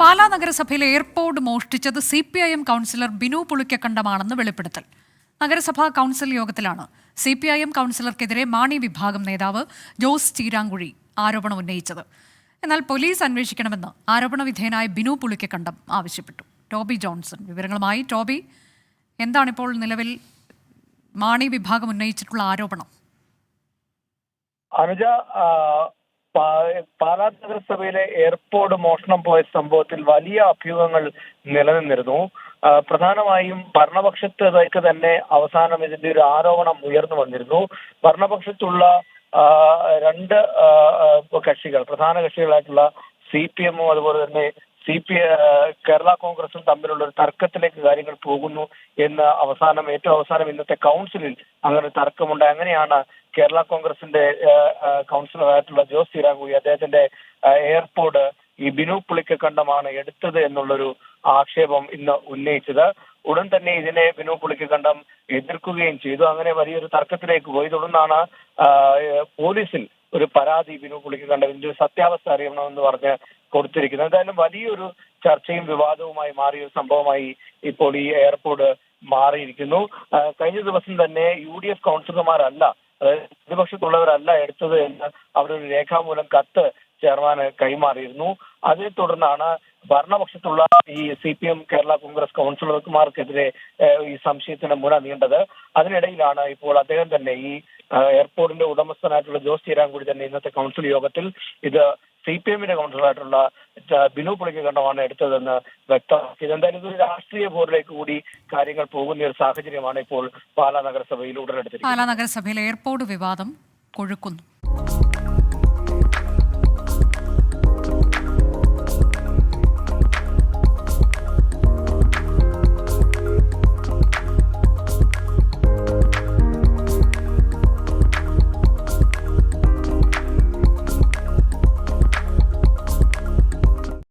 പാലാ നഗരസഭയിലെ airport മോഷ്ടിച്ചത് CPIM councillor Binu പുളിക്കക്കണ്ടമാണെന്ന് വെളിപ്പെടുത്തൽ. നഗരസഭാ കൗൺസിൽ യോഗത്തിലാണ് CPIM കൗൺസിലർക്കെതിരെ മാണി വിഭാഗം നേതാവ് ജോസ് ചീരാങ്കുഴി ആരോപണം ഉന്നയിച്ചത്. എന്നാൽ പോലീസ് അന്വേഷിക്കണമെന്ന് ആരോപണ വിധേയനായ ബിനു പുളിക്കക്കണ്ടം ആവശ്യപ്പെട്ടു. ടോബി ജോൺസൺ വിവരങ്ങളുമായി. ടോബി, എന്താണിപ്പോൾ നിലവിൽ മാണി വിഭാഗം ഉന്നയിച്ചിട്ടുള്ള ആരോപണം? അനുജ, പാലാ നഗരസഭയിലെ എയർപോർട്ട് മോഷണം പോയ സംഭവത്തിൽ വലിയ അഭ്യൂഹങ്ങൾ നിലനിന്നിരുന്നു. പ്രധാനമായും ഭരണപക്ഷത്തേക്ക് തന്നെ അവസാനം ഇതിന്റെ ഒരു ആരോപണം ഉയർന്നു വന്നിരുന്നു. ഭരണപക്ഷത്തുള്ള രണ്ട് കക്ഷികൾ, പ്രധാന കക്ഷികളായിട്ടുള്ള CPM അതുപോലെ തന്നെ കേരള കോൺഗ്രസും തമ്മിലുള്ള ഒരു തർക്കത്തിലേക്ക് കാര്യങ്ങൾ പോകുന്നു എന്ന് ഏറ്റവും അവസാനം ഇന്നത്തെ കൗൺസിലിൽ അങ്ങനെ തർക്കമുണ്ട്. അങ്ങനെയാണ് കേരള കോൺഗ്രസിന്റെ കൗൺസിലറായിട്ടുള്ള ജോസ് ചീരാങ്കുഴി അദ്ദേഹത്തിന്റെ എയർപോർട്ട് ഈ ബിനു പുളിക്കക്കണ്ടമാണ് എടുത്തത് എന്നുള്ളൊരു ആക്ഷേപം ഇന്ന് ഉന്നയിച്ചത്. ഉടൻ തന്നെ ഇതിനെ ബിനു പുളിക്കക്കണ്ടം എതിർക്കുകയും ചെയ്തു. അങ്ങനെ വലിയൊരു തർക്കത്തിലേക്ക് പോയി. തുടർന്നാണ് പോലീസിൽ ഒരു പരാതി ബിനു പുളിക്കക്കണ്ടം ഇതിന്റെ ഒരു സത്യാവസ്ഥ അറിയണമെന്ന് പറഞ്ഞ് കൊടുത്തിരിക്കുന്നത്. എന്തായാലും വലിയൊരു ചർച്ചയും വിവാദവുമായി മാറിയ ഒരു സംഭവമായി ഇപ്പോൾ ഈ എയർപോർട്ട് മാറിയിരിക്കുന്നു. കഴിഞ്ഞ ദിവസം തന്നെ UDF കൗൺസിലർമാരല്ല, അതായത് പ്രതിപക്ഷത്തുള്ളവരല്ല എടുത്തത് എന്ന് അവരൊരു രേഖാമൂലം കത്ത് ചെയർമാന് കൈമാറിയിരുന്നു. അതിനെ തുടർന്നാണ് ഭരണപക്ഷത്തുള്ള ഈ CPM കേരള കോൺഗ്രസ് കൗൺസിലർമാർക്കെതിരെ ഈ സംശയത്തിന് മുന നീണ്ടത്. അതിനിടയിലാണ് ഇപ്പോൾ അദ്ദേഹം തന്നെ ഈ എയർപോർട്ടിന്റെ ഉടമസ്ഥനായിട്ടുള്ള ജോസ് ചീരാങ്കുഴി തന്നെ ഇന്നത്തെ കൗൺസിൽ യോഗത്തിൽ ഇത് CPMന്റെ കൗൺസിലറായിട്ടുള്ള ബിനു പുളിക്കക്കണ്ടമാണ് എടുത്തതെന്ന് വ്യക്തമാക്കിയത്. എന്തായാലും ഇതൊരു രാഷ്ട്രീയ പോരിലേക്ക് കൂടി കാര്യങ്ങൾ പോകുന്ന ഒരു സാഹചര്യമാണ് ഇപ്പോൾ പാലാ നഗരസഭയിൽ ഉടലെടുത്തിരിക്കുന്നത്. പാലാ നഗരസഭയിലെ എയർപോർട്ട് വിവാദം കൊഴുക്കുന്നു.